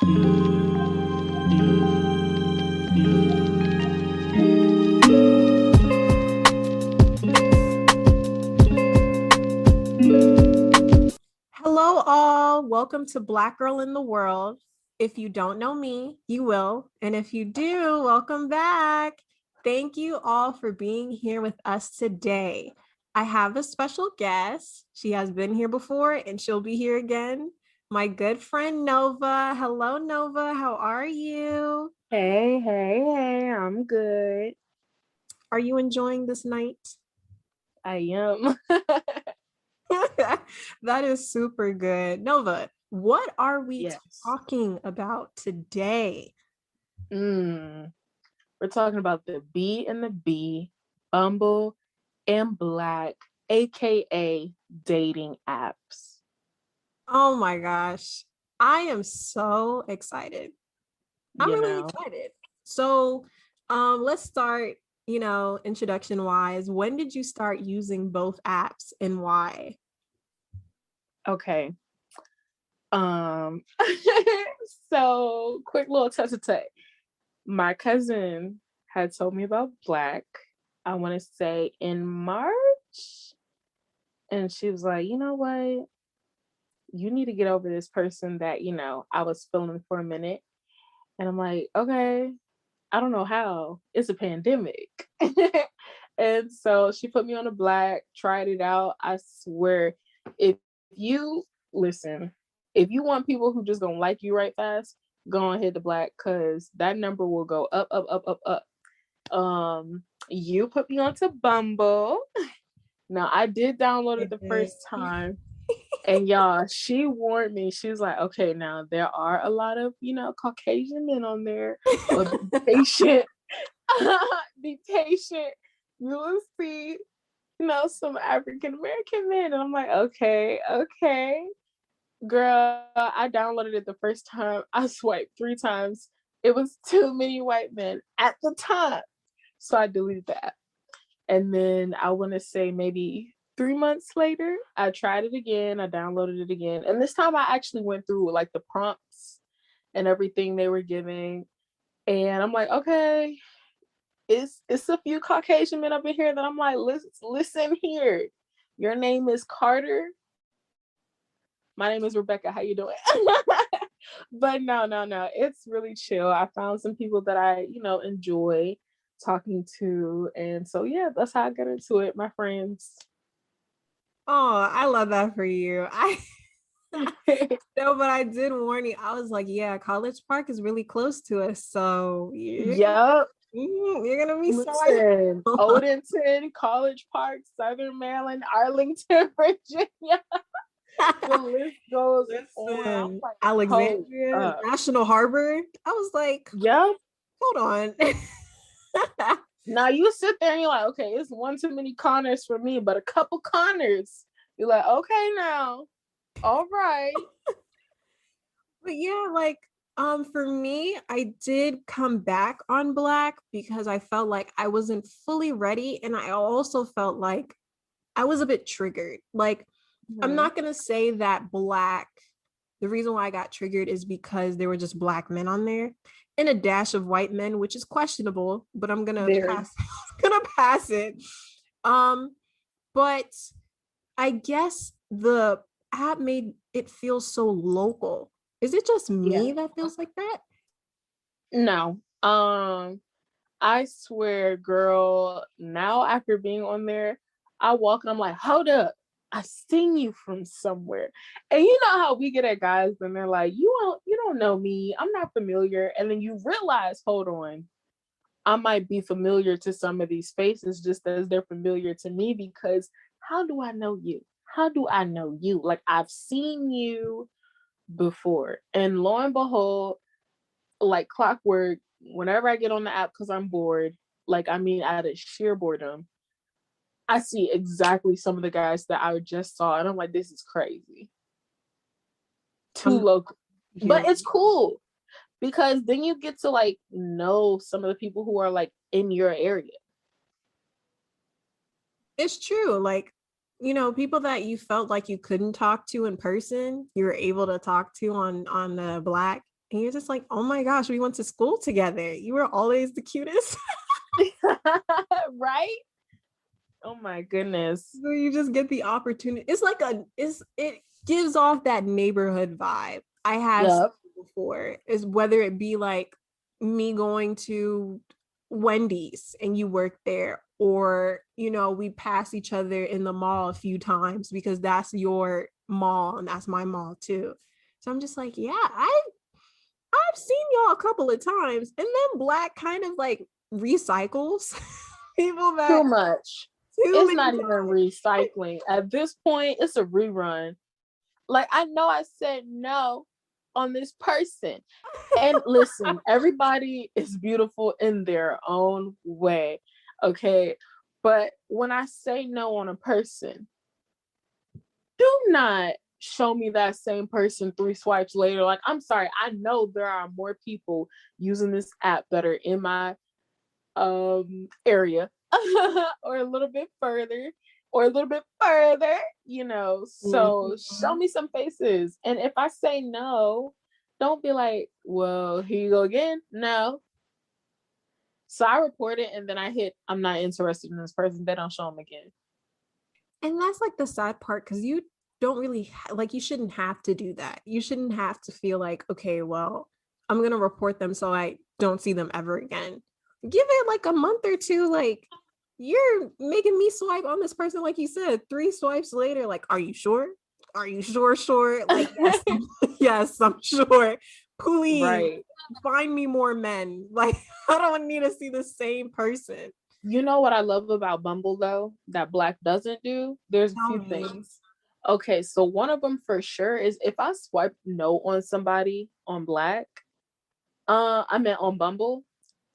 Hello, all. Welcome to Black Girl in the World. If you don't know me, you will. And if you do, welcome back. Thank you all for being here with us today. I have a special guest. She has been here before and she'll be here again. My good friend Nova. Hello, Nova. How are you? Hey, I'm good. Are you enjoying this night? I am. That is super good. Nova, what are we Yes. talking about today? Mm. We're talking about the B and the B, Bumble and Black, aka dating apps. Oh my gosh. I am so excited. I'm You really know? excited. So, let's start, introduction wise. When did you start using both apps and why? Okay. Um so quick little tete. My cousin had told me about Black, I want to say in March. And she was like, you know what? You need to get over this person that, I was feeling for a minute. And I'm like, okay, I don't know how. It's a pandemic. And so she put me on a Black, tried it out. I swear, if you listen, if you want people who just gonna like you right fast, go and hit the Black because that number will go up, up, up, up, up. You put me onto Bumble. Now I did download it the first time. And y'all, she warned me. She was like, okay, now there are a lot of, Caucasian men on there, but be patient. Be patient. You will see, some African American men. And I'm like, okay. Girl, I downloaded it the first time. I swiped 3 times. It was too many white men at the time. So I deleted that. And then I want to say maybe 3 months later, I tried it again. I downloaded it again. And this time I actually went through like the prompts and everything they were giving. And I'm like, okay, it's a few Caucasian men up in here that I'm like, listen here. Your name is Carter. My name is Rebecca. How you doing? But no. It's really chill. I found some people that I, enjoy talking to. And so yeah, that's how I got into it, my friends. Oh, I love that for you. I no, but I did warn you. I was like, yeah, College Park is really close to us. So Yup. you're gonna be sorry. Listen, Odenton, College Park, Southern Maryland, Arlington, Virginia. The list goes on. I'm Listen, like, hold Alexandria, up. National Harbor. I was like, Yup. hold on. Now you sit there and you're like, okay, it's one too many Connors for me, but a couple Connors. You're like, okay, now, all right. But yeah, like for me, I did come back on Black because I felt like I wasn't fully ready and I also felt like I was a bit triggered. Like I'm Mhm. not going to say that Black the reason why I got triggered is because there were just Black men on there and a dash of white men, which is questionable, but I'm going to Very. pass gonna pass it. Um but I guess the app made it feel so local. Is it just Yeah. me that feels like that? No. I swear, girl, now after being on there, I walk and I'm like, hold up. I seen you from somewhere. And you know how we get at guys and they're like, you don't know me. I'm not familiar. And then you realize, hold on, I might be familiar to some of these faces just as they're familiar to me because how do I know you? How do I know you? Like I've seen you before. And lo and behold, like clockwork, whenever I get on the app because I'm bored, like I mean out of sheer boredom, I see exactly some of the guys that I just saw, and I'm like, this is crazy. Too I'm local. here. But it's cool because then you get to like know some of the people who are like in your area. It's true. Like, people that you felt like you couldn't talk to in person, you were able to talk to on the Black. And you're just like, oh my gosh, we went to school together. You were always the cutest. Right? Oh my goodness. So you just get the opportunity. It's like it gives off that neighborhood vibe. I have seen Yep. before, is whether it be like me going to Wendy's and you work there, or we pass each other in the mall a few times because that's your mall and that's my mall too. So I'm just like, yeah, I've seen y'all a couple of times. And then Black kind of like recycles people Too that much. too It's many not even times. recycling. At this point, it's a rerun. Like, I know I said no on this person. And listen, everybody is beautiful in their own way. Okay. But when I say no on a person, do not show me that same person 3 swipes later. Like, I'm sorry. I know there are more people using this app that are in my area or a little bit further or a little bit further, so show me some faces. And if I say no, don't be like, well, here you go again. No. So I report it and then I hit I'm not interested in this person. They don't show them again. And that's like the sad part, because you don't really like, you shouldn't have to do that. You shouldn't have to feel like, okay, well, I'm gonna report them so I don't see them ever again. Give it like a month or two. Like, you're making me swipe on this person, like you said, 3 swipes later. Like, are you sure? Are you sure? Like, yes, yes, I'm sure. Please Right. find me more men. Like, I don't need to see the same person. You know what I love about Bumble though that Black doesn't do? There's a Tell few me. things. Okay, so one of them for sure is if I swipe no on somebody on Black, I meant on Bumble,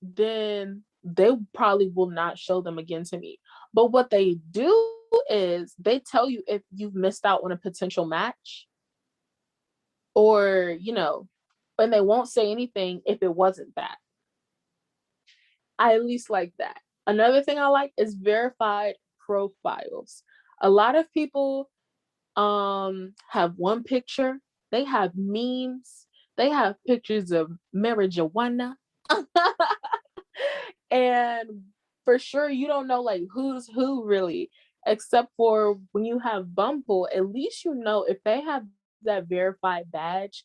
then they probably will not show them again to me. But what they do is they tell you if you've missed out on a potential match, or, and they won't say anything if it wasn't that. I at least like that. Another thing I like is verified profiles. A lot of people have one picture, they have memes, they have pictures of marijuana. And for sure you don't know like who's who really, except for when you have Bumble, at least if they have that verified badge,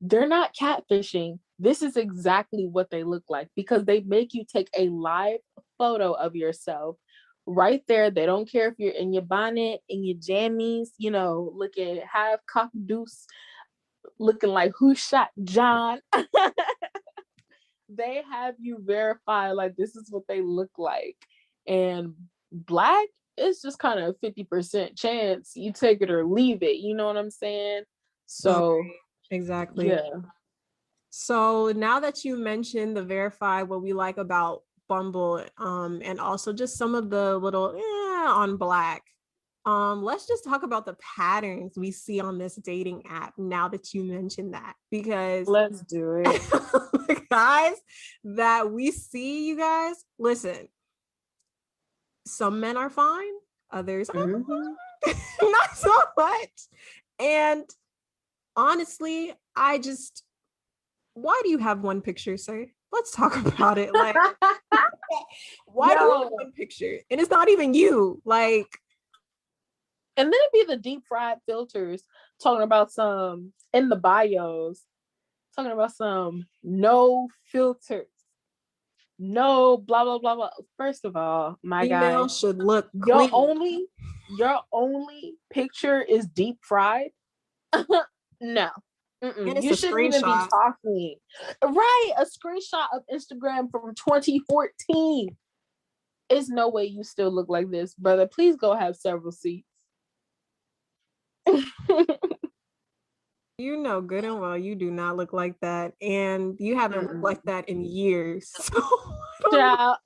they're not catfishing. This is exactly what they look like because they make you take a live photo of yourself right there. They don't care if you're in your bonnet, in your jammies, looking half cock deuce, looking like who shot John. They have you verify like this is what they look like. And Black, it's just kind of a 50% chance. You take it or leave it. You know what I'm saying? So Exactly. yeah. So now that you mentioned the verify, what we like about Bumble, and also just some of the little on Black, let's just talk about the patterns we see on this dating app now that you mentioned that, because Let's do it. the guys that we see, you guys, listen, some men are fine, others Mm-hmm. not so much. And honestly, why do you have one picture, sir? Let's talk about it. Like, why do you have one picture? And it's not even you. Like, and then it'd be the deep fried filters talking about some in the bios, talking about some no filters, no blah blah blah blah. First of all, my guy, female should look your clean. only picture is deep fried. No. And it's You a shouldn't even be screenshot. talking. Right, a screenshot of Instagram from 2014. There's no way you still look like this, brother. Please go have several seats. You know good and well you do not look like that. And you haven't looked like that in years. So Child,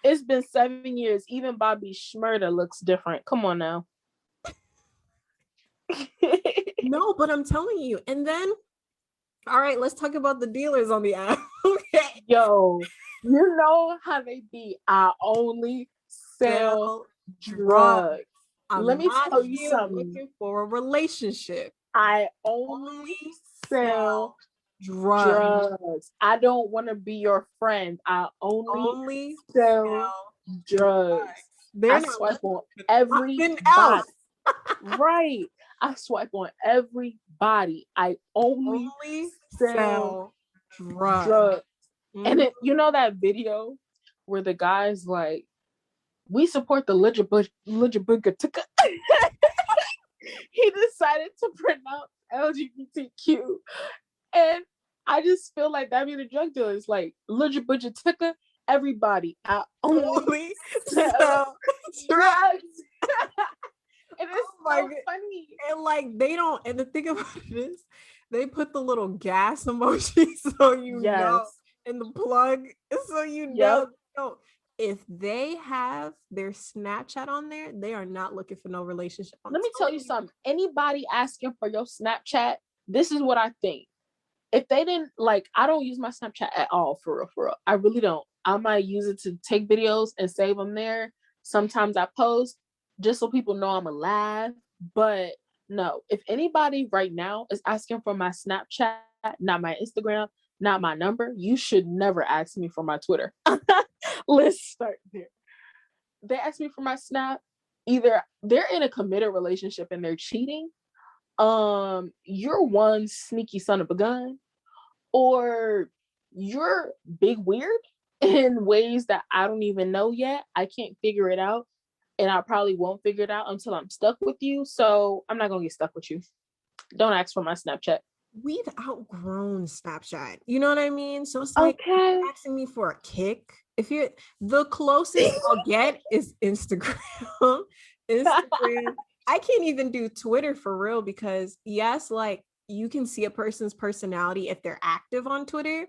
it's been 7 years. Even Bobby Schmurda looks different. Come on now. no, but I'm telling you. And then, all right, let's talk about the dealers on the app. Okay. Yo, you know how they be. I only sell drugs. Let I'm me not tell you here something. looking for a relationship. I Only only sell sell drugs. I don't want to be your friend. I only Only sell sell drugs. drugs. They're I not swipe on nothing everybody. else. Right. I swipe on everybody. I only Only sell sell drugs. drugs. And Mhm. it, you know that video where the guy's like, we support the LGBT. He decided to pronounce LGBTQ. And I just feel like that be the drug dealers. Like, LGBT, everybody. I only Only sell sell drugs. drugs. And it's Oh my so god. funny. And like they don't, and the thing about it is they put the little gas emoji so you know, Yes. and the plug so you Yep. know. If they have their Snapchat on there, they are not looking for no relationship. I'm Let me tell telling you you. something. Anybody asking for your Snapchat, this is what I think. If they didn't like, I don't use my Snapchat at all, for real, for real. I really don't. I might use it to take videos and save them there. Sometimes I post just so people know I'm alive. But no, if anybody right now is asking for my Snapchat, not my Instagram, not my number, you should never ask me for my Twitter. Let's start there. They ask me for my Snap, either they're in a committed relationship and they're cheating. You're one sneaky son of a gun, or you're big weird in ways that I don't even know yet. I can't figure it out. And I probably won't figure it out until I'm stuck with you. So I'm not gonna get stuck with you. Don't ask for my Snapchat. We've outgrown Snapchat. You know what I mean? So it's like Okay. asking me for a kick. If you're the closest I'll get is Instagram. Instagram. I can't even do Twitter for real because yes, like you can see a person's personality if they're active on Twitter.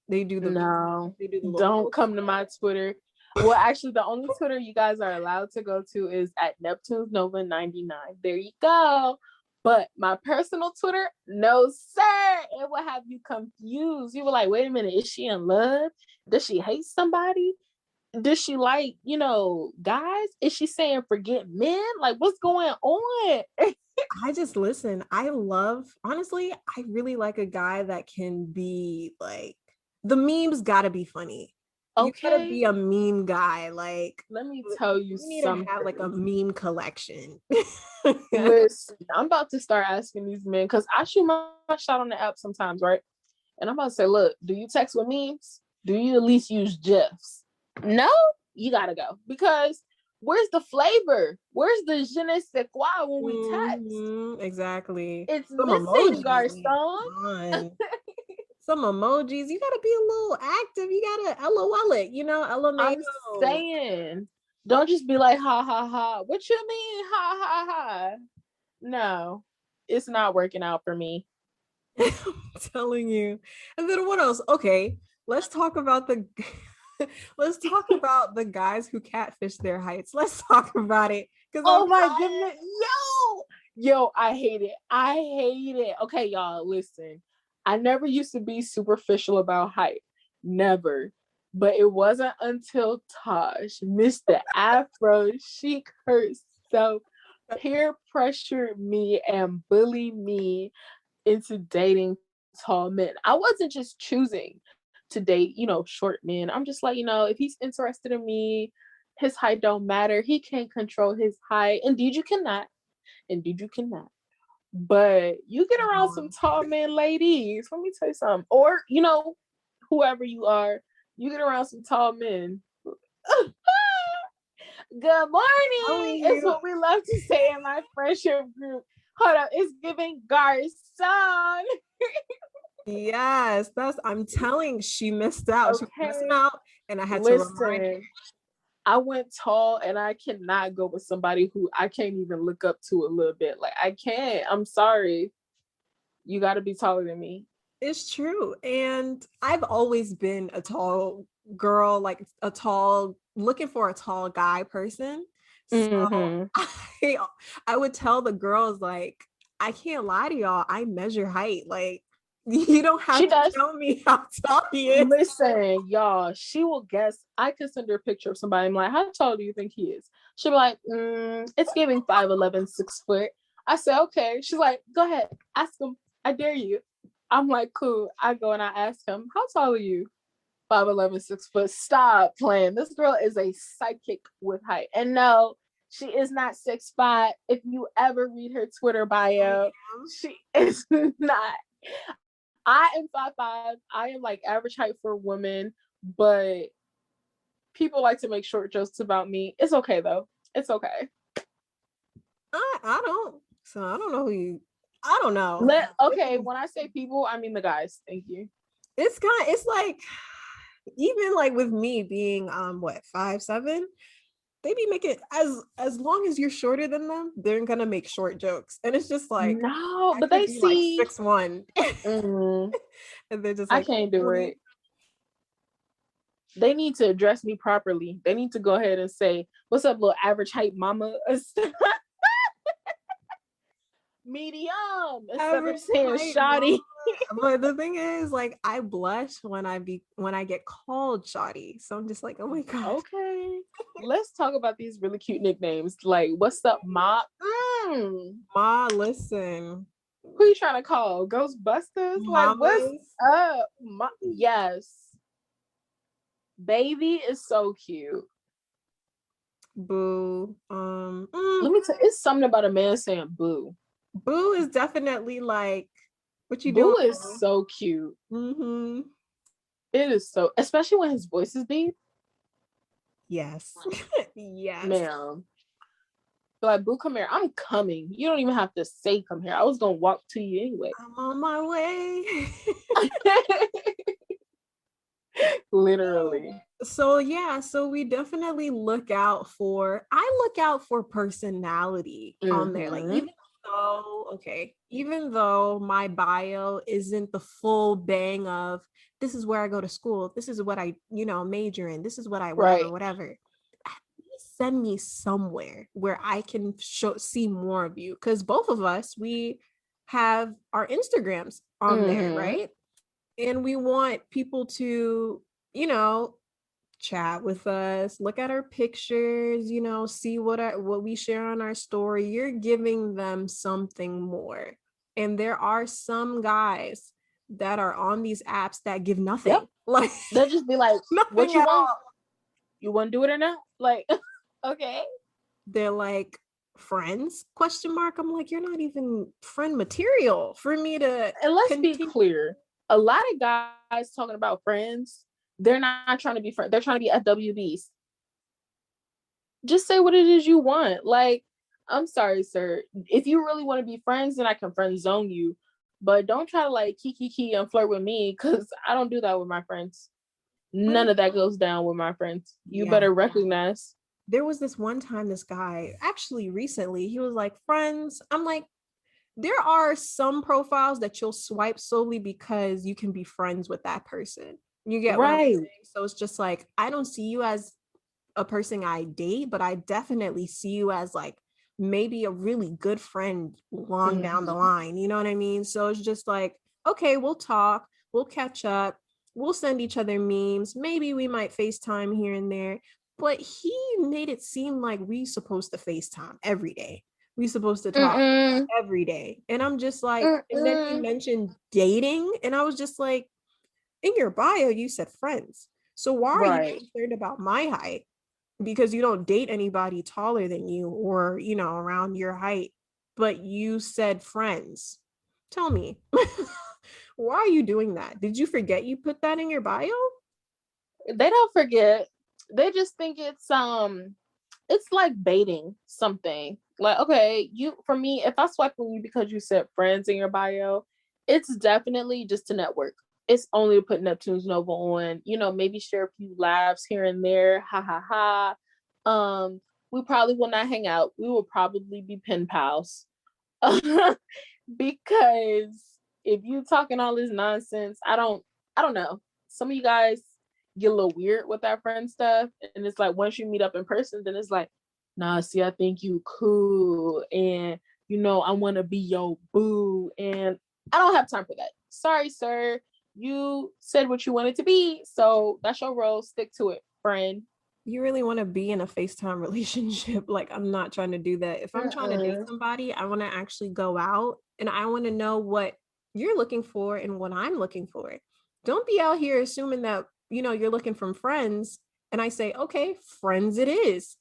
They do the No, they do the little don't come to my Twitter. Well, actually, the only Twitter you guys are allowed to go to is at Neptune's Nova 99. There you go. But my personal Twitter, no, sir. It will have you confused. You were like, wait a minute, is she in love? Does she hate somebody? Does she like, guys? Is she saying forget men? Like, what's going on? I just listen. I love, honestly, I really like a guy that can be like, the memes gotta be funny. You gotta Okay, be a meme guy. Like, let me tell you you need to have like a something. meme collection. Listen, I'm about to start asking these men because I shoot my shot on the app sometimes, right? And I'm about to say, look, do you text with memes? Do you at least use GIFs? No, you gotta go because where's the flavor? Where's the je ne sais quoi when we text? Exactly. It's Some missing, emojis. garçon. Come on. Some emojis. You gotta be a little active. You gotta LOL it, I'm LMAO. saying, don't just be like, ha ha ha. What you mean, ha ha ha? No, it's not working out for me. I'm telling you. And then what else? Okay, let's talk about the let's talk about the guys who catfish their heights. Let's talk about it. Because I'm Oh my tired. goodness. Yo, I hate it. I hate it. Okay, y'all, listen. I never used to be superficial about height. Never. But it wasn't until Tosh, Mr. Afro Chic herself, peer pressured me and bullied me into dating tall men. I wasn't just choosing to date, short men. I'm just like, if he's interested in me, his height don't matter. He can't control his height. Indeed, you cannot. Indeed, you cannot. But you get around some tall men, ladies. Let me tell you something. Or, whoever you are, you get around some tall men. Good morning Telling is you. what we love to say in my friendship group. Hold up, it's giving garçon. Yes, I'm telling she missed out. She was missing Okay, out, and I had to remind her. listen. I went tall and I cannot go with somebody who I can't even look up to a little bit. Like, I can't. I'm sorry. You got to be taller than me. It's true. And I've always been a tall girl, like a tall, looking for a tall guy person. So Mm-hmm. I, I would tell the girls, like, I can't lie to y'all. I measure height. Like, you don't have She to does. tell me how tall he is. Listen, y'all, she will guess. I could send her a picture of somebody. I'm like, how tall do you think he is? She'll be like, it's giving 5'11", 6 foot. I said, okay. She's like, go ahead, ask him. I dare you. I'm like, cool. I go and I ask him, how tall are you? 5'11", 6 foot. Stop playing. This girl is a psychic with height. And no, she is not 6'5". If you ever read her Twitter bio, she is not. I am 5'5". I am like average height for women, but people like to make short jokes about me. It's okay though. It's okay. I don't. So I don't know who you. I don't know. Okay, when I say people, I mean the guys. Thank you. It's like even like with me being what 5'7", they be making as long as you're shorter than them, they're gonna make short jokes, and it's just like No, I but could they be like see. 6'1", Mm, and they're just I like, can't do really? it. They need to address me properly. They need to go ahead and say, "What's up, little average height mama?" Medium instead of Average saying height, mama. shoddy. But the thing is, like, I blush when I get called shoddy. So I'm just like, oh my god. Okay, let's talk about these really cute nicknames. Like, what's up, Ma? Ma, listen. Who you trying to call? Ghostbusters? Like, what's Mamas. up? Yes, baby is so cute. Boo. Let me tell you, it's something about a man saying boo. Boo is definitely like, what you doing, Boo is boo? so cute. Mm-hmm. It is so, especially when his voice is deep. Yes. Yes. Ma'am. Like, boo, come here. I'm coming. You don't even have to say come here. I was gonna walk to you anyway. I'm on my way. Literally. So yeah, so we definitely I look out for personality on there. Like Mm-hmm. even though my bio isn't the full bang of this is where I go to school, this is what I, major in, this is what I Right. whatever. At least send me somewhere where I can see more of you. Because both of us, we have our Instagrams on there, Mm-hmm. right? And we want people to, you know, chat with us, look at our pictures, see what we share on our story. You're giving them something more. And there are some guys that are on these apps that give Yep. nothing. Like They'll just be like, what nothing you at want? all. You want to do it or not? Like, okay. They're like friends question mark. I'm like, you're not even friend material for me to And let's be continue. clear. A lot of guys talking about friends, they're not trying to be friends. They're trying to be FWBs. Just say what it is you want. Like, I'm sorry, sir. If you really want to be friends, then I can friend zone you. But don't try to like kiki and flirt with me because I don't do that with my friends. But None of that goes down with my friends. You yeah, better recognize. there was this one time this guy actually recently, he was like, friends. I'm like, there are some profiles that you'll swipe solely because you can be friends with that person. You get what I'm Right. saying? So it's just like, I don't see you as a person I date, but I definitely see you as like maybe a really good friend long down the Mm-hmm. line. You know what I mean? So it's just like, okay, we'll talk, we'll catch up, we'll send each other memes. Maybe we might FaceTime here and there. But he made it seem like we supposed to FaceTime every day. We supposed to talk Mm-mm. every day. And I'm just like, and then he Mm-mm. mentioned dating. And I was just like, in your bio, you said friends. So why are you Right. concerned about my height? Because you don't date anybody taller than you or, around your height, but you said friends. Tell me, why are you doing that? Did you forget you put that in your bio? They don't forget. They just think it's like baiting something. Like, okay, you for me, if I swipe on you because you said friends in your bio, it's definitely just to network. It's only to put Neptune's Nova on, maybe share a few laughs here and there. Ha ha ha. We probably will not hang out. We will probably be pen pals. Because if you talking all this nonsense, I don't know. Some of you guys get a little weird with that friend stuff. And it's like once you meet up in person, then it's like, nah, see, I think you cool. And I want to be your boo. And I don't have time for that. Sorry, sir. You said what you wanted to be. So that's your role. Stick to it, friend. You really want to be in a FaceTime relationship? Like, I'm not trying to do that. If I'm trying to date Mm-mm. somebody, I want to actually go out and I want to know what you're looking for and what I'm looking for. Don't be out here assuming that, you're looking from friends. And I say, okay, friends it is.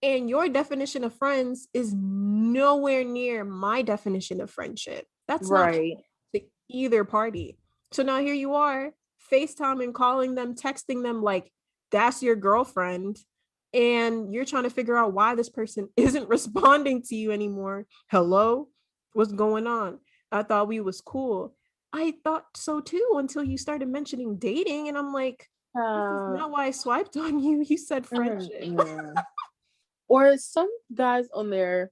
And your definition of friends is nowhere near my definition of friendship. That's not Right. to either party. So now here you are, FaceTime and calling them, texting them like that's your girlfriend. And you're trying to figure out why this person isn't responding to you anymore. Hello? What's going on? I thought we was cool. I thought so too until you started mentioning dating. And I'm like, this is Uh, not why I swiped on you. You said friendship. mm-mm. Or some guys on there,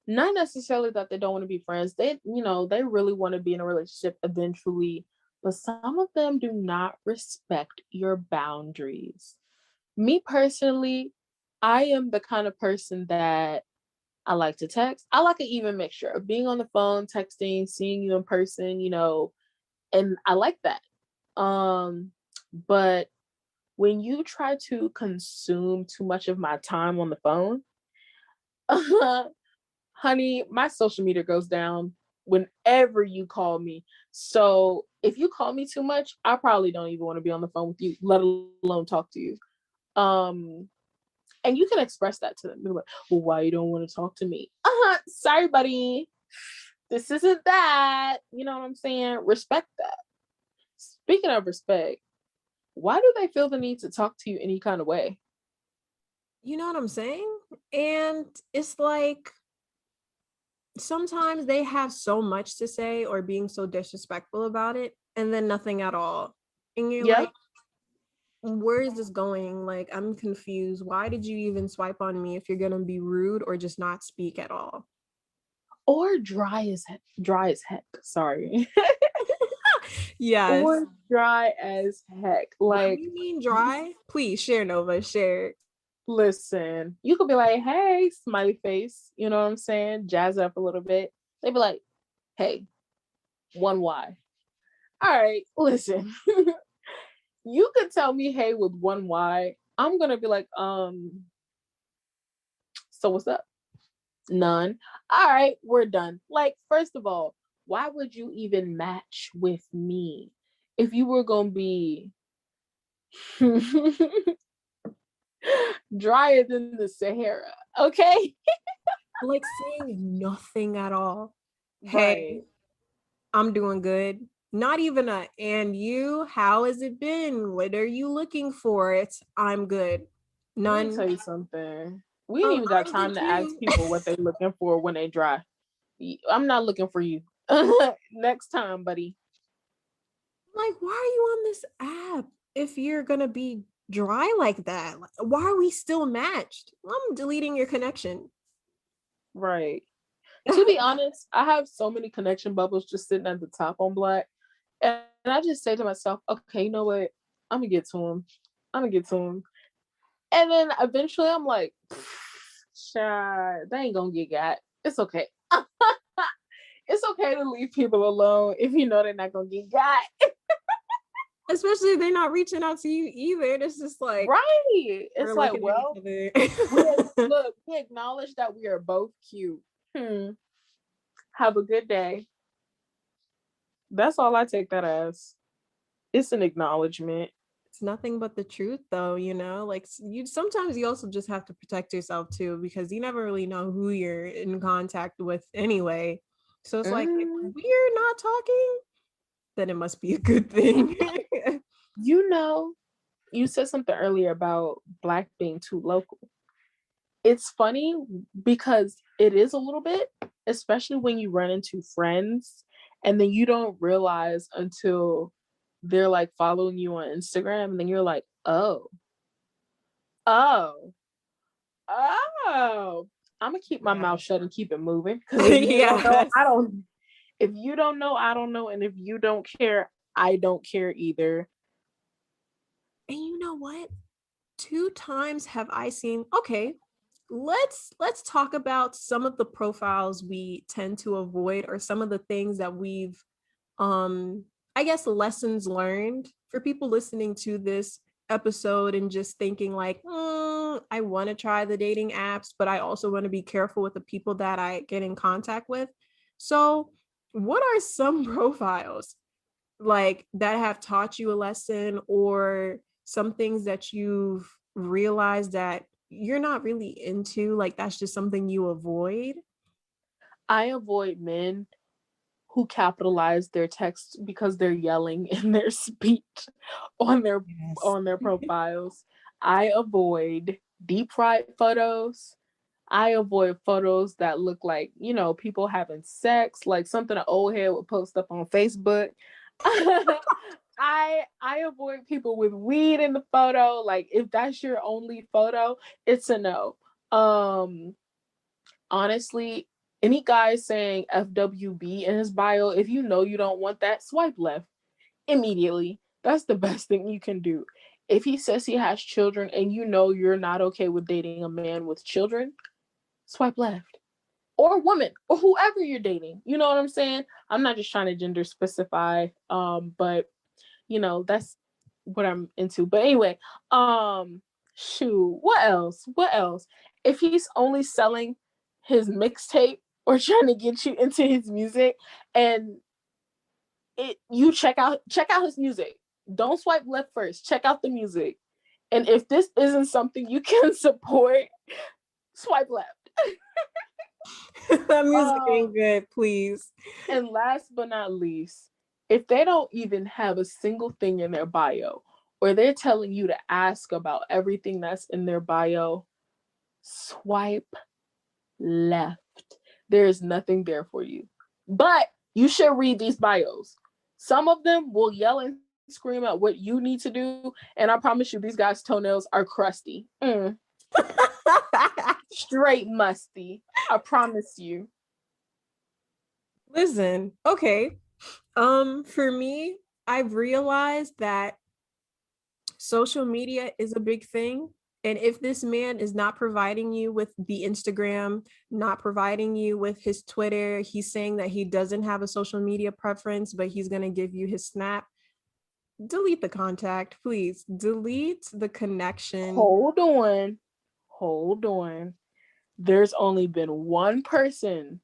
not necessarily that they don't want to be friends. They really want to be in a relationship eventually, but some of them do not respect your boundaries. Me personally, I am the kind of person that I like to text. I like an even mixture of being on the phone, texting, seeing you in person, and I like that. But when you try to consume too much of my time on the phone, honey, my social media goes down whenever you call me. So if you call me too much, I probably don't even want to be on the phone with you, let alone talk to you. Um, and you can express that to them. They're like, well, why you don't want to talk to me? Sorry, buddy. This isn't that. You know what I'm saying? Respect that. Speaking of respect, why do they feel the need to talk to you any kind of way? You know what I'm saying? And it's like sometimes they have so much to say or being so disrespectful about it, and then nothing at all. And you're Yep. like, where is this going? Like, I'm confused. Why did you even swipe on me if you're gonna be rude or just not speak at all? Or dry as heck. Sorry. Yes. Or dry as heck. When Like, we mean dry, please share, Nova, share. listen, you could be like, hey, smiley face, you know what I'm saying? Jazz it up a little bit. They'd be like, hey, one Y. All right, listen. You could tell me hey with one Y. I'm gonna be like, so what's up? None. All right, we're done. Like, first of all, why would you even match with me if you were gonna be drier than the Sahara? Okay. Like saying nothing at all. Right. Hey, I'm doing good. Not even a, and you, how has it been? What are you looking for? It's, I'm good. Let me None. tell you something. We ain't even got I'm good time to ask too. people what they looking for when they dry. I'm not looking for you. Next time, buddy. Like, why are you on this app if you're gonna be dry like that? Like, why are we still matched? I'm deleting your connection. Right. To be honest, I have so many connection bubbles just sitting at the top on Black. And I just say to myself, okay, you know what? I'm gonna get to him. I'm gonna get to him. And then eventually I'm like, they ain't gonna get got. It's okay. It's okay to leave people alone if you know they're not gonna get got. Especially if they're not reaching out to you either. It's just like Right. we're It's like, looking at well, each we other. look, we acknowledge that we are both cute. Have a good day. That's all I take that as. It's an acknowledgement. It's nothing but the truth though, like you sometimes you also just have to protect yourself too because you never really know who you're in contact with anyway. So it's like if Mm, we're not talking, then it must be a good thing. you know, you said something earlier about Black being too local. It's funny because it is a little bit, especially when you run into friends and then you don't realize until they're like following you on Instagram and then you're like, oh, oh. I'm gonna keep my Yeah. mouth shut and keep it moving because if you don't know, Yes. I don't. If you don't know, I don't know, and if you don't care, I don't care either. And you know what? Two times have I seen, okay, let's talk about some of the profiles we tend to avoid or some of the things that we've I guess lessons learned for people listening to this episode and just thinking like, I want to try the dating apps, but I also want to be careful with the people that I get in contact with. So what are some profiles like that have taught you a lesson, or some things that you've realized that you're not really into, like that's just something you avoid? I avoid men who capitalize their text because they're yelling in their speech on their Yes. on their profiles. I avoid deep fried photos. I avoid photos that look like, people having sex, like something an old head would post up on Facebook. I avoid people with weed in the photo. Like if that's your only photo, it's a no. Um Honestly, any guy saying FWB in his bio, if you know you don't want that, swipe left immediately. That's the best thing you can do. If he says he has children and you know you're not okay with dating a man with children, swipe left. Or woman, or whoever you're dating. You know what I'm saying? I'm not just trying to gender specify, but that's what I'm into. But anyway, shoot, what else? What else? If he's only selling his mixtape or trying to get you into his music, and you check out his music. Don't swipe left first. Check out the music. And if this isn't something you can support, swipe left. That music Um, ain't good, please. and last but not least, if they don't even have a single thing in their bio, or they're telling you to ask about everything that's in their bio, swipe left. There is nothing there for you. But you should read these bios. Some of them will yell and scream at what you need to do. And I promise you, these guys' toenails are crusty. Straight musty. I promise you. Listen, okay. For me, I've realized that social media is a big thing. And if this man is not providing you with the Instagram, not providing you with his Twitter, he's saying that he doesn't have a social media preference, but he's going to give you his Snap, delete the contact, please. Delete the connection. Hold on. Hold on. There's only been one person.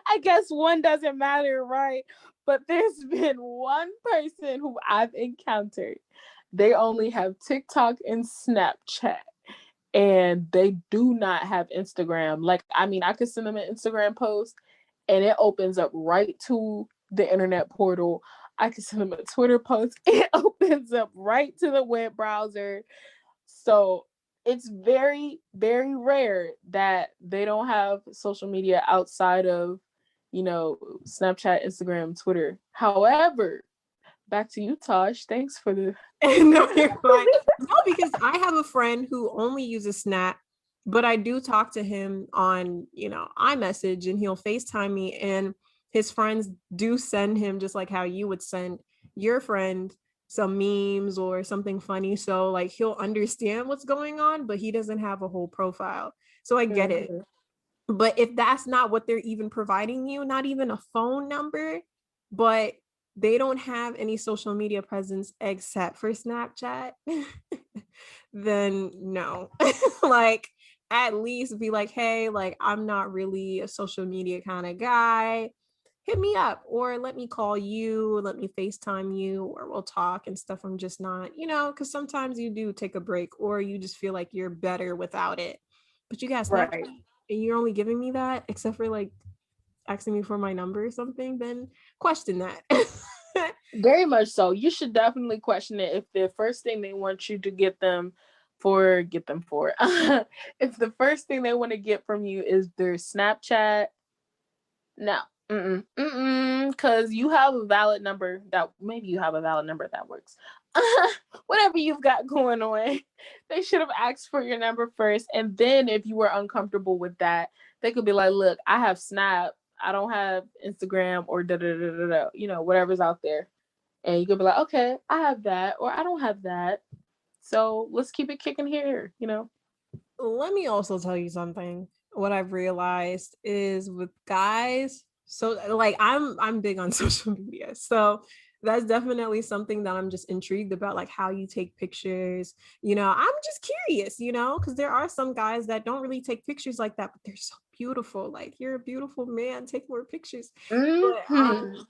I guess one doesn't matter, right? But there's been one person who I've encountered. They only have TikTok and Snapchat, and they do not have Instagram. Like, I mean, I could send them an Instagram post and it opens up right to the internet portal. I could send them a Twitter post, it opens up right to the web browser. So it's very, very rare that they don't have social media outside of, Snapchat, Instagram, Twitter. However, back to you, Tosh. Thanks for the. No, you're fine. No, because I have a friend who only uses Snap, but I do talk to him on, iMessage, and he'll FaceTime me, and his friends do send him, just like how you would send your friend some memes or something funny. So like he'll understand what's going on, but he doesn't have a whole profile. So I get it. Mhm. But if that's not what they're even providing you, not even a phone number, but they don't have any social media presence except for Snapchat, then no. Like, at least be like, hey, like, I'm not really a social media kind of guy. Hit me up, or let me call you, let me FaceTime you, or we'll talk and stuff. I'm just not, because sometimes you do take a break, or you just feel like you're better without it. But you got Snapchat Right. and you're only giving me that, except for like asking me for my number or something, then question that. Very much so. You should definitely question it if the first thing they want you to get them for. If the first thing they want to get from you is their Snapchat, no. Because you have a valid number that works. Whatever you've got going on, they should have asked for your number first. And then if you were uncomfortable with that, they could be like, look, I have Snap. I don't have Instagram or da da da da da, whatever's out there. And you could be like, okay, I have that, or I don't have that. So let's keep it kicking here. Let me also tell you something. What I've realized is with guys, so like I'm big on social media. So that's definitely something that I'm just intrigued about, like how you take pictures. I'm just curious, because there are some guys that don't really take pictures like that, but they're so beautiful. Like, you're a beautiful man. Take more pictures. But Mm-hmm.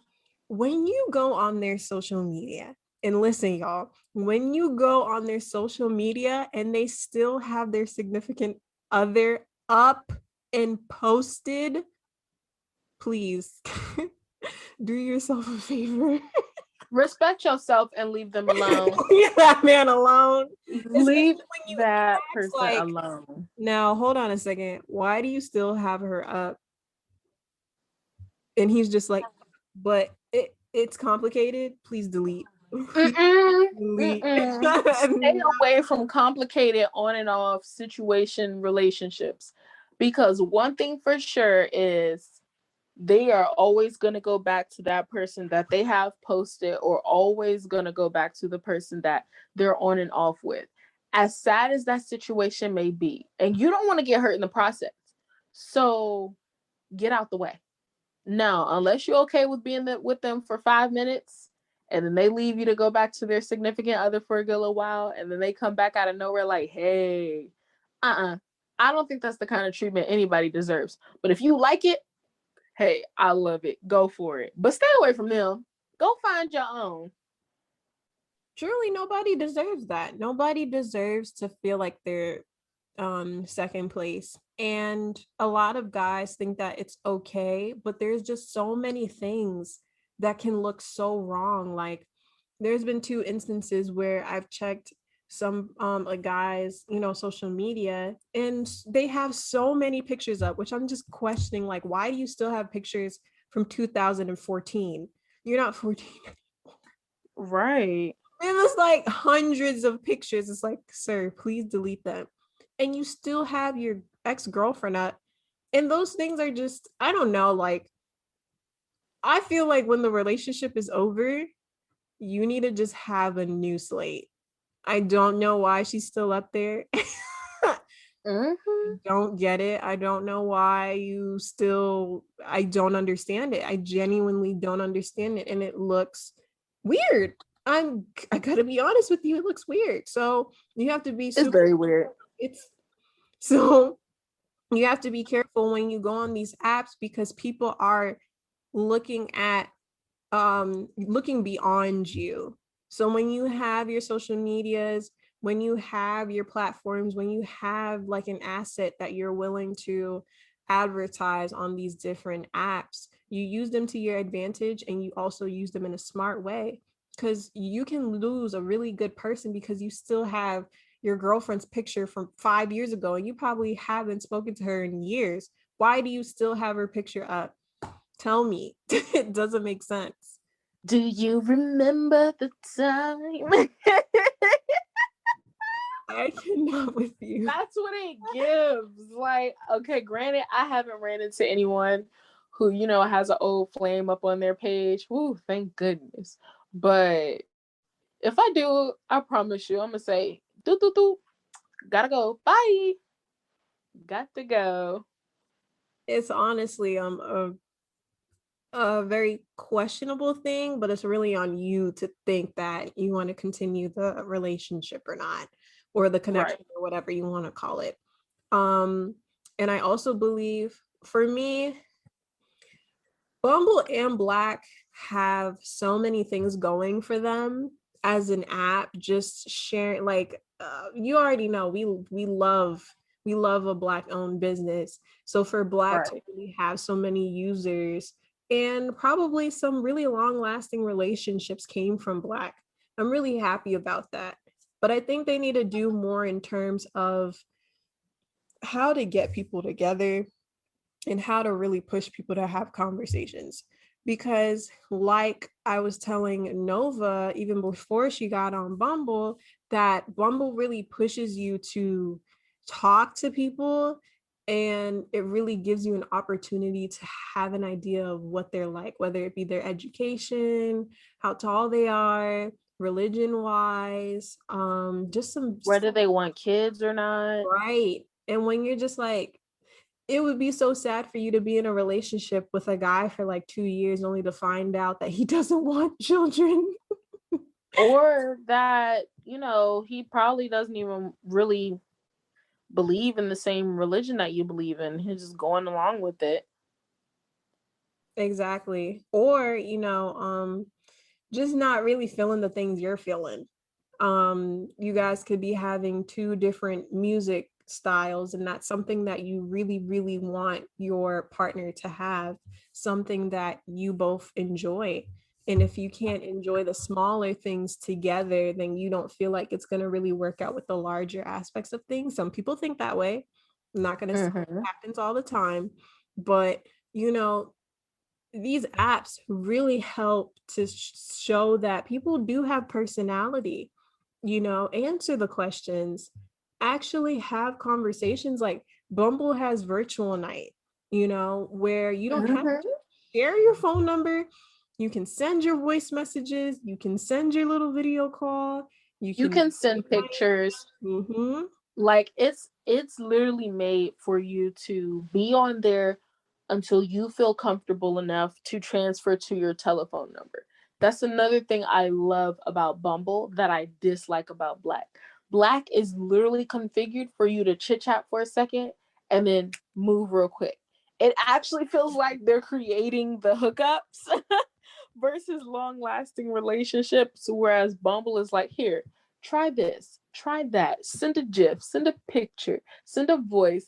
when you go on their social media, and listen, y'all, when you go on their social media and they still have their significant other up and posted, please do yourself a favor. Respect yourself and leave them alone. Leave that man alone. Leave Especially when you that ask, person like, alone. now hold on a second. Why do you still have her up? And he's just like, but it's complicated. Please delete. Mm-mm, Delete. mm-mm. Stay away from complicated on and off situation relationships, because one thing for sure is they are always going to go back to that person that they have posted, or always going to go back to the person that they're on and off with, as sad as that situation may be, and you don't want to get hurt in the process. So get out the way. No, unless you're okay with being with them for 5 minutes, and then they leave you to go back to their significant other for a good little while, and then they come back out of nowhere like, hey, I don't think that's the kind of treatment anybody deserves. But if you like it, hey, I love it. Go for it. But stay away from them. Go find your own. Truly, nobody deserves that. Nobody deserves to feel like they're second place. And a lot of guys think that it's okay, but there's just so many things that can look so wrong. Like, there's been two instances where I've checked some a guy's, social media, and they have so many pictures up, which I'm just questioning, like, why do you still have pictures from 2014? You're not 14. Right. It was like hundreds of pictures. It's like, sir, please delete them. And you still have your ex-girlfriend up. And those things are just, I don't know, like, I feel like when the relationship is over, you need to just have a new slate. I don't know why she's still up there. Mm-hmm. Don't get it. I don't know why you still, I don't understand it. I genuinely don't understand it. And it looks weird. I gotta be honest with you, it looks weird. So you have to be It's super, very weird. it's so you have to be careful when you go on these apps, because people are looking at looking beyond you. So when you have your social medias, when you have your platforms, when you have like an asset that you're willing to advertise on these different apps, you use them to your advantage, and you also use them in a smart way, because you can lose a really good person because you still have your girlfriend's picture from 5 years ago and you probably haven't spoken to her in years. Why do you still have her picture up? Tell me. It doesn't make sense. Do you remember the time? I cannot with you. That's what it gives. Like, okay, granted, I haven't ran into anyone who, has an old flame up on their page. Woo, thank goodness. But if I do, I promise you, I'm gonna say, do do do, gotta go. Bye. Got to go. It's honestly a very questionable thing, but it's really on you to think that you want to continue the relationship or not, or the Right. connection, or whatever you want to call it. Um, and I also believe, for me, Bumble and Black have so many things going for them as an app. Just sharing, like, you already know, we love a Black owned business. So for Black to Right. really have so many users, and probably some really long lasting relationships came from Black, I'm really happy about that. But I think they need to do more in terms of how to get people together and how to really push people to have conversations. Because, like I was telling Nova even before she got on Bumble, that Bumble really pushes you to talk to people, and it really gives you an opportunity to have an idea of what they're like, whether it be their education, how tall they are, religion wise, just some, Whether they want kids or not. right. And when you're just like, it would be so sad for you to be in a relationship with a guy for like 2 years only to find out that he doesn't want children. Or that, he probably doesn't even really believe in the same religion that you believe in. He's just going along with it. Exactly. Or, just not really feeling the things you're feeling. You guys could be having two different music styles, and that's something that you really, really want your partner to have, something that you both enjoy. And if you can't enjoy the smaller things together, then you don't feel like it's going to really work out with the larger aspects of things. Some people think that way. I'm not going to say it happens all the time, but you know, these apps really help to show that people do have personality, answer the questions, actually have conversations. Like Bumble has virtual night, where you don't have to share your phone number. You can send your voice messages, you can send your little video call, You can send pictures. Mm-hmm. Like it's literally made for you to be on there until you feel comfortable enough to transfer to your telephone number. That's another thing I love about Bumble that I dislike about Black. Black is literally configured for you to chit chat for a second and then move real quick. It actually feels like they're creating the hookups versus long lasting relationships, whereas Bumble is like, here, try this, try that, send a GIF, send a picture, send a voice,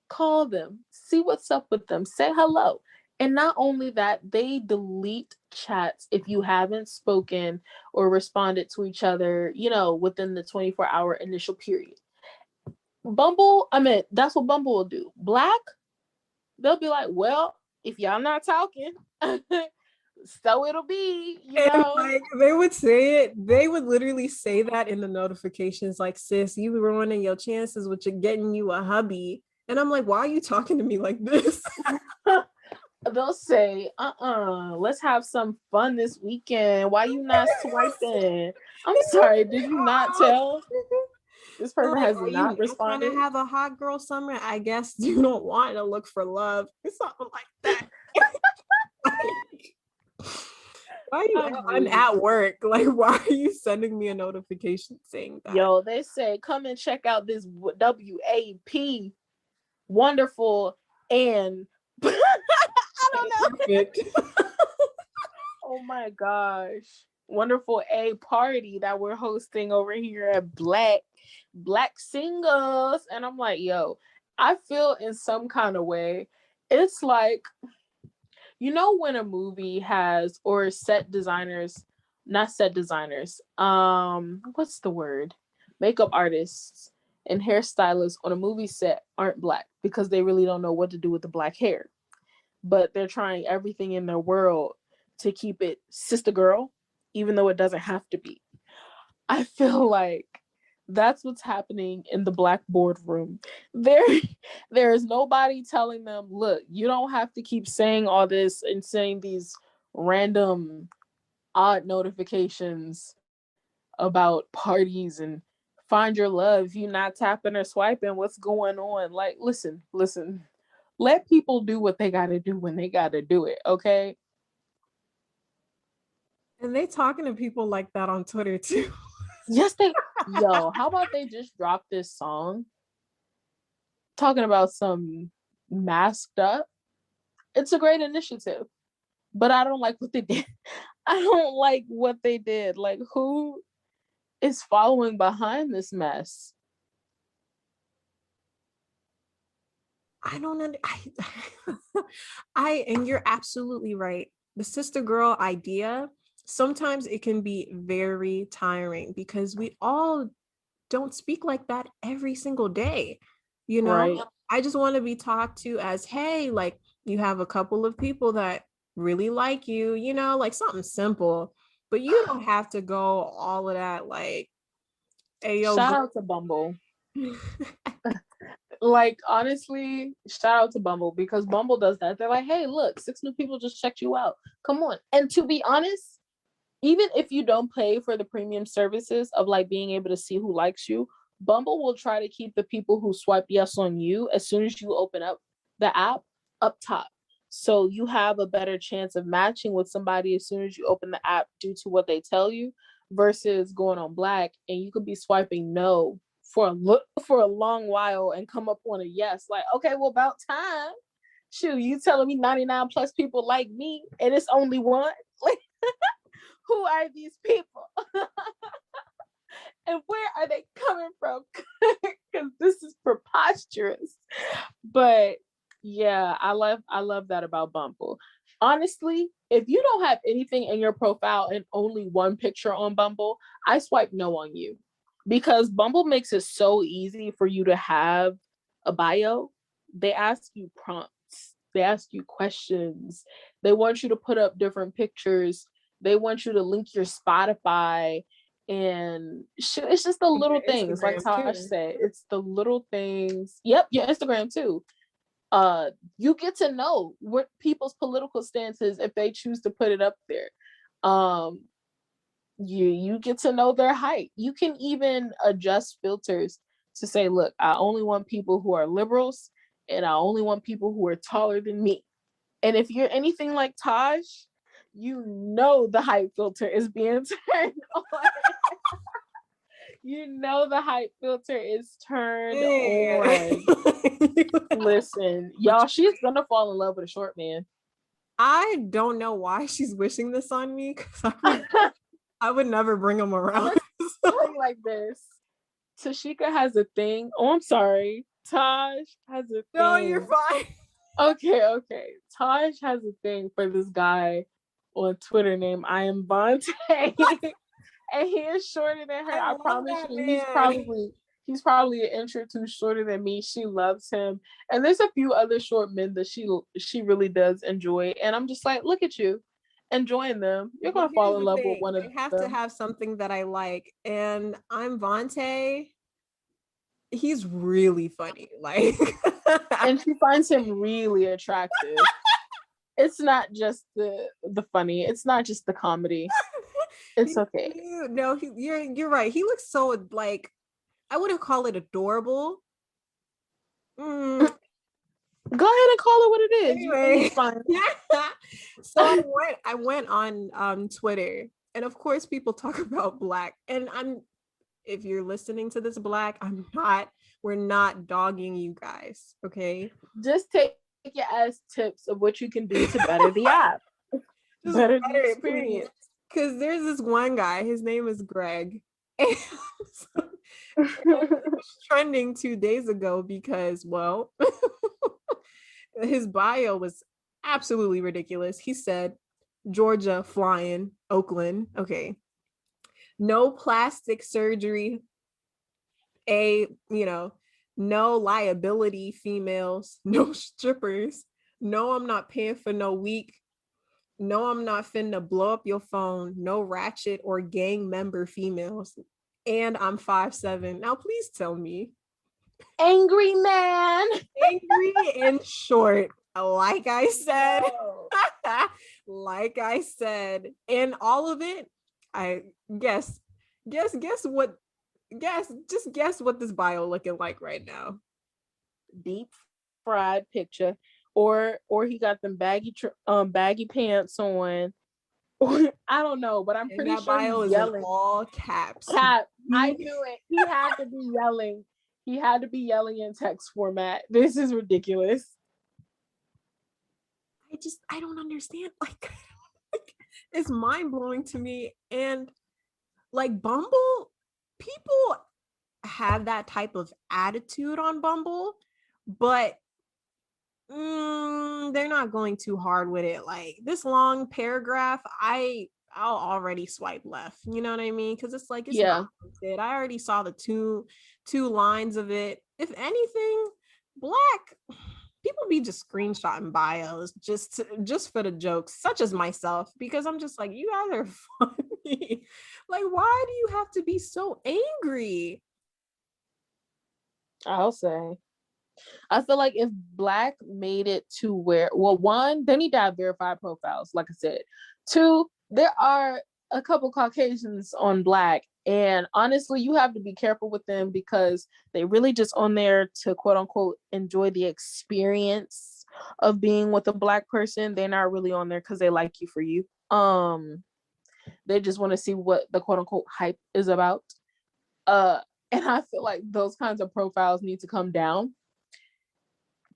call them, see what's up with them, say hello. And not only that, they delete chats if you haven't spoken or responded to each other, within the 24-hour initial period. That's what Bumble will do. Black, they'll be like, well, if y'all not talking, so it'll be, And like they would say it, they would literally say that in the notifications, like, sis, you ruining your chances with getting you a hubby. And I'm like, why are you talking to me like this? They'll say, let's have some fun this weekend. Why you not swiping? I'm sorry, did you not tell? This person Like, has are you not not trying to responded. have a hot girl summer? I guess you don't want to look for love. It's something like that. Why are you? I'm at work. Like, why are you sending me a notification saying that? Yo, they say, come and check out this WAP, wonderful, and I don't know. Perfect. Oh my gosh. Wonderful A party that we're hosting over here at Black Singles. And I'm like, yo, I feel in some kind of way. It's like, when a movie has, or set designers, not set designers, what's the word? Makeup artists and hairstylists on a movie set aren't Black because they really don't know what to do with the Black hair. But they're trying everything in their world to keep it sister girl, even though it doesn't have to be. I feel like that's what's happening in the Black boardroom. There, there is nobody telling them, look, you don't have to keep saying all this and saying these random odd notifications about parties and find your love. You not tapping or swiping. What's going on? Like, listen. Let people do what they gotta do when they gotta do it, okay? And they talking to people like that on Twitter too. Yes, yo, how about they just drop this song talking about some masked up? It's a great initiative, but I don't like what they did. I don't like what they did. Like, who is following behind this mess? I don't know. And you're absolutely right. The sister girl idea, sometimes it can be very tiring because we all don't speak like that every single day. You know, Right. I just want to be talked to as, hey, like you have a couple of people that really like you, like something simple, but you don't have to go all of that. Like, hey, yo, Shout out to Bumble. Like, honestly, shout out to Bumble because Bumble does that. They're like, hey, look, 6 new people just checked you out. Come on. And to be honest, even if you don't pay for the premium services of like being able to see who likes you, Bumble will try to keep the people who swipe yes on you as soon as you open up the app up top. So you have a better chance of matching with somebody as soon as you open the app due to what they tell you versus going on Black and you could be swiping no for a long while and come up on a yes. Like, okay, well, about time. Shoot, you telling me 99 plus people like me and it's only one? Like, who are these people? And where are they coming from? Because this is preposterous. But yeah, I love that about Bumble. Honestly, if you don't have anything in your profile and only one picture on Bumble, I swipe no on you. Because Bumble makes it so easy for you to have a bio. They ask you prompts, they ask you questions, they want you to put up different pictures, they want you to link your Spotify, and it's just the little Your things, like Instagram Tosh too. said, it's the little things. Yep, your Instagram too. You get to know what people's political stances if they choose to put it up there. um you get to know their height. You can even adjust filters to say, look, I only want people who are liberals and I only want people who are taller than me. And if you're anything like Taj, you know the height filter is being turned on. You know the height filter is turned Hey. on. Listen, y'all, she's gonna fall in love with a short man. I don't know why she's wishing this on me because I would never bring him around. Let's play like this. Tashika has a thing. Oh, I'm sorry. Taj has a No, you're thing. fine. Okay. Taj has a thing for this guy on Twitter named I am Vontae. And he is shorter than her. I I love promise that you, man. he's probably an inch or two shorter than me. She loves him. And there's a few other short men that she really does enjoy. And I'm just like, look at you, enjoying them. You're Well, gonna here's fall in the love with thing. one of I have to them. have something that I like. And I'm Vontae. He's really funny. Like And she finds him really attractive. It's not just the funny. It's not just the comedy. It's he's okay. cute. No, you're right. He looks so like I wouldn't call it adorable. Mm, Go ahead and call it what it is. You think anyway, it's fine. so I went on Twitter, and of course people talk about black, and I'm if you're listening to this black, we're not dogging you guys, okay? Just take it as tips of what you can do to better the app, Just better the better it, please. experience. Because there's this one guy, his name is Greg. And it was trending 2 days ago because, well, his bio was absolutely ridiculous. He said, Georgia flying, Oakland. Okay. No plastic surgery. No liability females, no strippers. No, I'm not paying for no week. No, I'm not finna blow up your phone. No ratchet or gang member females. And I'm 5'7". Now, please tell me. Angry man. Angry and short. Like I said. No. Like I said. And all of it, I guess, what just guess what this bio looking like right now. Deep fried picture. Or he got them baggy pants on. I don't know, but I'm And pretty that sure bio he's is in yelling. all caps. Cap. I knew it. He had to be yelling. He had to be yelling in text format. This is ridiculous. I don't understand. Like it's mind blowing to me. And like Bumble, people have that type of attitude on Bumble, but they're not going too hard with it. Like this long paragraph, I'll already swipe left. You know what I mean? Because it's like it's not Yeah. worth it. I already saw the two lines of it. If anything, black people be just screenshotting bios just for the jokes, such as myself, because I'm just like, you guys are funny. Like, why do you have to be so angry? I'll say. I feel like if Black made it to where, well, one, they need to have verified profiles, like I said. Two, there are a couple Caucasians on Black, and honestly, you have to be careful with them because they really just on there to quote unquote enjoy the experience of being with a Black person. They're not really on there because they like you for you. They just want to see what the quote unquote hype is about. And I feel like those kinds of profiles need to come down.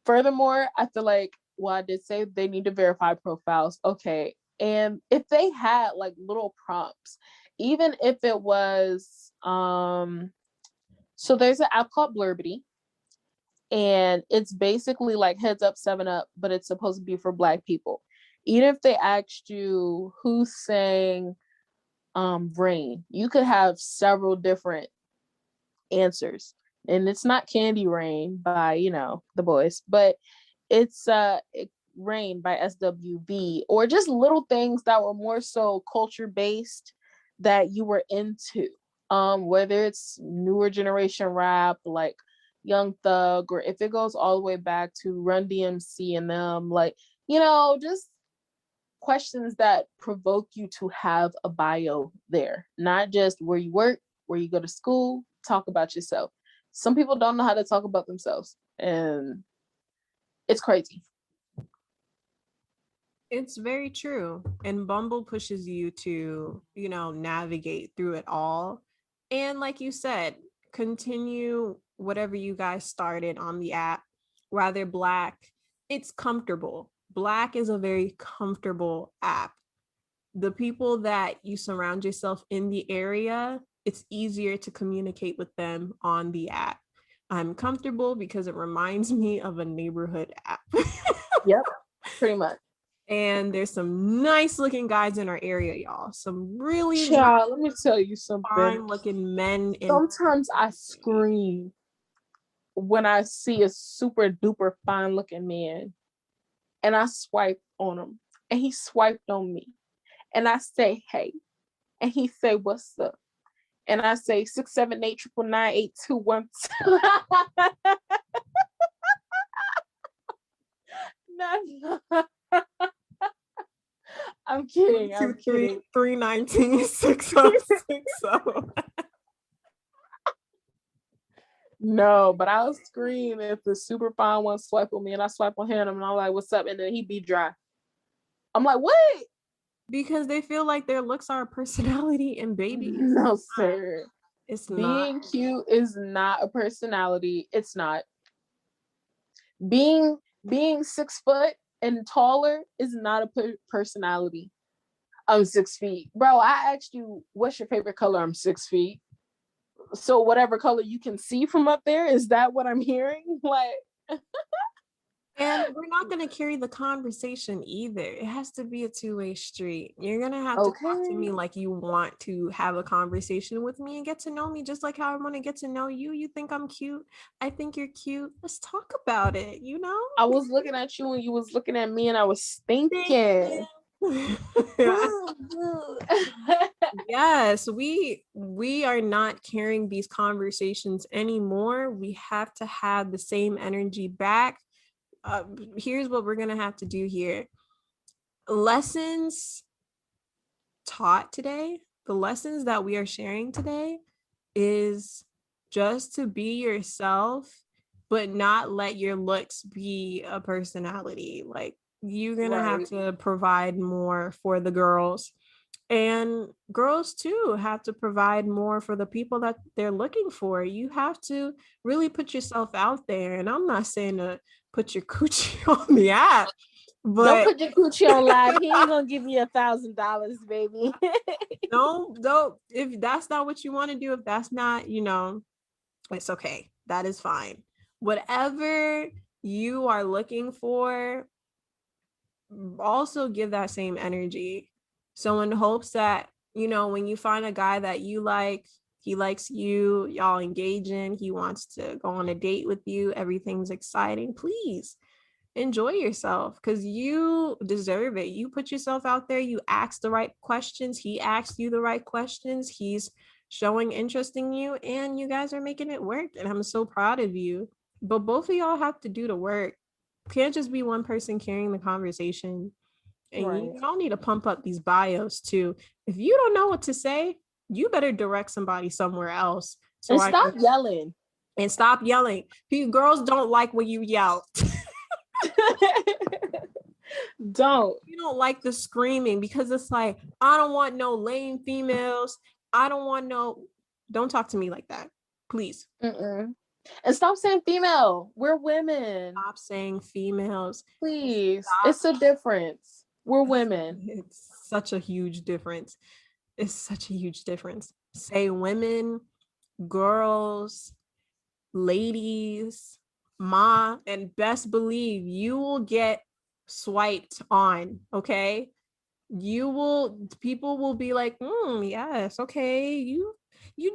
Furthermore, I feel like, well, I did say they need to verify profiles. Okay. And if they had like little prompts, even if it was, so there's an app called Blurbity, and it's basically like Heads Up, 7 Up, but it's supposed to be for Black people. Even if they asked you who sang Rain, you could have several different answers. And it's not Candy Rain by, the boys, but it's Rain by SWV, or just little things that were more so culture based that you were into. Whether it's newer generation rap like Young Thug, or if it goes all the way back to Run DMC and them, like, just questions that provoke you to have a bio there, not just where you work, where you go to school. Talk about yourself. Some people don't know how to talk about themselves, and it's crazy. It's very true. And Bumble pushes you to, navigate through it all. And like you said, continue whatever you guys started on the app. Rather Black, it's comfortable. Black is a very comfortable app. The people that you surround yourself in the area, it's easier to communicate with them on the app. I'm comfortable because it reminds me of a neighborhood app. Yep, pretty much. And there's some nice looking guys in our area, y'all. Some really Child, let me tell you something. fine looking men. Sometimes I scream when I see a super duper fine looking man and I swipe on him and he swiped on me and I say, hey, and he say, what's up? And I say 678 999 8212. No. I'm kidding. 223 319 6060. No, but I'll scream if the super fine one swipe on me and I swipe on him and I'm like, what's up? And then he be dry. I'm like, what? Because they feel like their looks are a personality, and baby, No, sir. it's Being not. cute is not a personality. It's not. Being 6 foot and taller is not a personality. I'm 6 feet. Bro, I asked you, what's your favorite color? I'm 6 feet. So whatever color you can see from up there, is that what I'm hearing? Like, And we're not going to carry the conversation either. It has to be a two-way street. You're going to have to talk to me like you want to have a conversation with me and get to know me just like how I want to get to know you. You think I'm cute. I think you're cute. Let's talk about it, I was looking at you and you was looking at me and I was thinking. Yes, we are not carrying these conversations anymore. We have to have the same energy back. Here's what we're gonna have to do here. Lessons taught today, the lessons that we are sharing today is just to be yourself, but not let your looks be a personality. Like, you're gonna have to provide more for the girls, and girls too have to provide more for the people that they're looking for. You have to really put yourself out there. And I'm not saying to put your coochie on the app, but don't put your coochie on live. He ain't gonna give you $1,000, baby. don't. If that's not what you want to do, if that's not, it's okay. That is fine. Whatever you are looking for, also give that same energy. So in hopes that, when you find a guy that you like, he likes you, y'all engaging, he wants to go on a date with you, everything's exciting, please enjoy yourself because you deserve it. You put yourself out there, you ask the right questions, he asked you the right questions, he's showing interest in you, and you guys are making it work. And I'm so proud of you. But both of y'all have to do the work. Can't just be one person carrying the conversation. And you all need to pump up these bios too. If you don't know what to say, you better direct somebody somewhere else. So and stop yelling. And stop yelling. Girls don't like when you yell. Don't. You don't like the screaming because it's like, I don't want no lame females. I don't want no. Don't talk to me like that. Please. Mm-mm. And stop saying female. We're women. Stop saying females. Please. Stop. It's a difference. We're women. It's such a huge difference. It's such a huge difference. Say women, girls, ladies, ma, and best believe you will get swiped on, okay? People will be like, yes, okay, you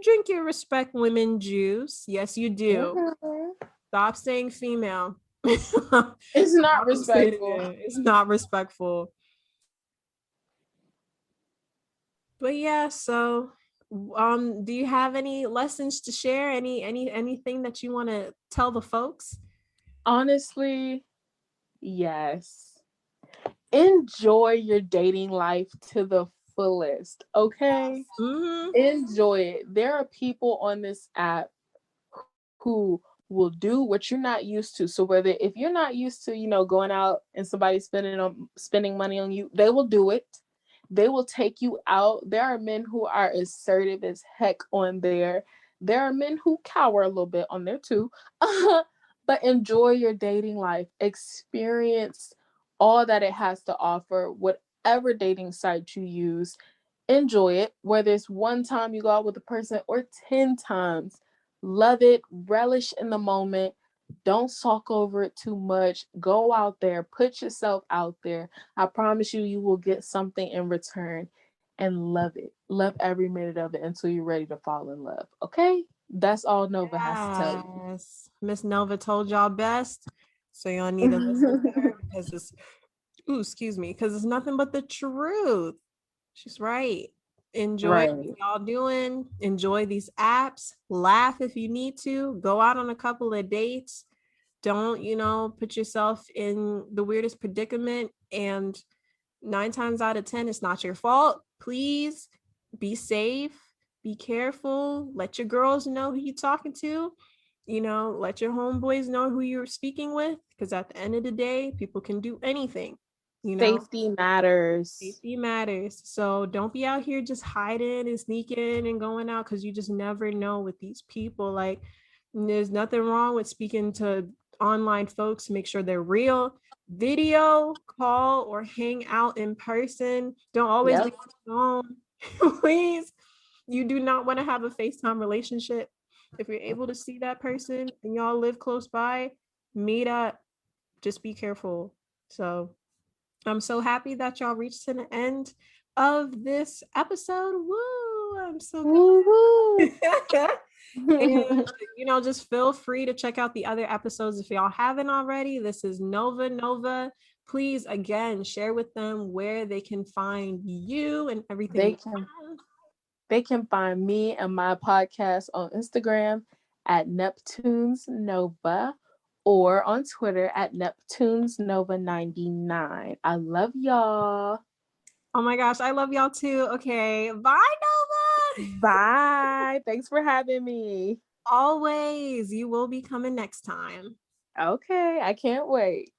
drink your respect women juice. Yes, you do. Mhm. Stop saying female. It's not Stop saying respectful. it. It's not respectful. But yeah, so do you have any lessons to share? Anything that you want to tell the folks? Honestly, yes. Enjoy your dating life to the fullest, okay? Mm-hmm. Enjoy it. There are people on this app who will do what you're not used to. So whether if you're not used to, going out and somebody spending money on you, they will do it. They will take you out. There are men who are assertive as heck on there. There are men who cower a little bit on there too. But enjoy your dating life. Experience all that it has to offer, whatever dating site you use. Enjoy it, whether it's one time you go out with a person or 10 times. Love it, relish in the moment. Don't sulk over it too much. Go out there, put yourself out there. I promise you, you will get something in return and love it. Love every minute of it until you're ready to fall in love. Okay? That's all Nova has to tell Yes. Miss Nova told y'all best. So y'all need to listen to you. her because excuse me, because it's nothing but the truth. She's right. Enjoy what Right. y'all doing. Enjoy these apps. Laugh if you need to. Go out on a couple of dates. Don't, put yourself in the weirdest predicament. And 9 times out of 10, it's not your fault. Please be safe. Be careful. Let your girls know who you're talking to. Let your homeboys know who you're speaking with. Because at the end of the day, people can do anything. You know, Safety matters. Safety matters. So don't be out here just hiding and sneaking and going out because you just never know with these people. Like, there's nothing wrong with speaking to online folks to make sure they're real. Video call or hang out in person. Don't always be Yep. on the phone. Please. You do not want to have a FaceTime relationship. If you're able to see that person and y'all live close by, meet up. Just be careful. So I'm so happy that y'all reached to the end of this episode. Woo! I'm so Woo-hoo. glad. And just feel free to check out the other episodes if y'all haven't already. This is Nova. Please again share with them where they can find you and everything they you can have. They can find me and my podcast on Instagram at Neptunes Nova or on Twitter at Neptunes Nova 99. I love y'all. Oh my gosh, I love y'all too. Okay, bye Nova. Bye. Thanks for having me. Always, you will be coming next time. Okay, I can't wait.